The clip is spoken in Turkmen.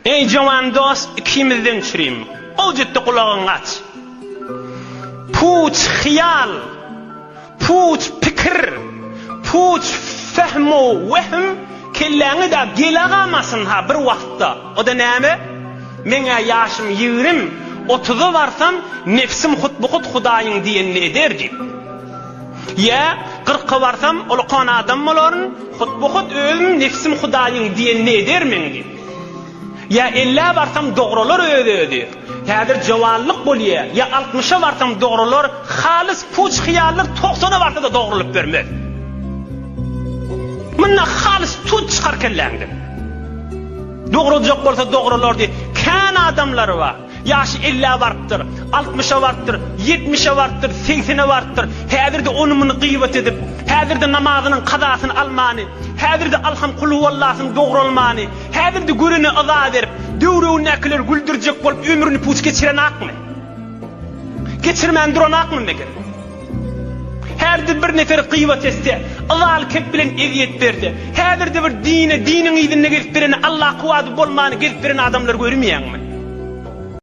Ey jawan dost, ikimizden çüreyim. Ol ciddi kulağın aç. Puç hiyal, puç pikir, puç fehmu vehm kelleğini da gelagamasın ha bir vaktta. O da näme? Mene yaşım 20, 30'a varsam nefsim hutbuhut Hudaýyň diýenini ederdi. Ya 40'a varsam ol qana adam bolaryn, hutbuhut özüm nefsim Hudaýyň diýenini edermendi. Ya 50'a varsam dogrular öýdedi. Häzir jawanlyk bolýar. Ya 60'a varsam dogrular halis puç hiyallyk 90'a varsa da dogrulyp bermez. Mına halis tut çıkar kelleňdi. Dogrujak bolsa dogrular diýip kan adamlary var. Yaşı 50'a varıptır, 60'a varıptır, 70'a varıptır, 80'a varıptır. Häzirde onumunu gıybet edip, häzirde namazynyň kazasyny almany, häzirde alham kul huwallahyny dogrulmany, häzirde görüni aza berip, döwrüň näkiler güldürjek bolup ömrüni puç geçiren akmy? Geçirmän duran akmy meger? Häzirde bir nefer gıybet etse, azal kep bilen eziyet berdi. Häzirde bir diniň ýyzyna gelip bereni Allah kuwady bolmany gelip beren adamlar görmeýärmi?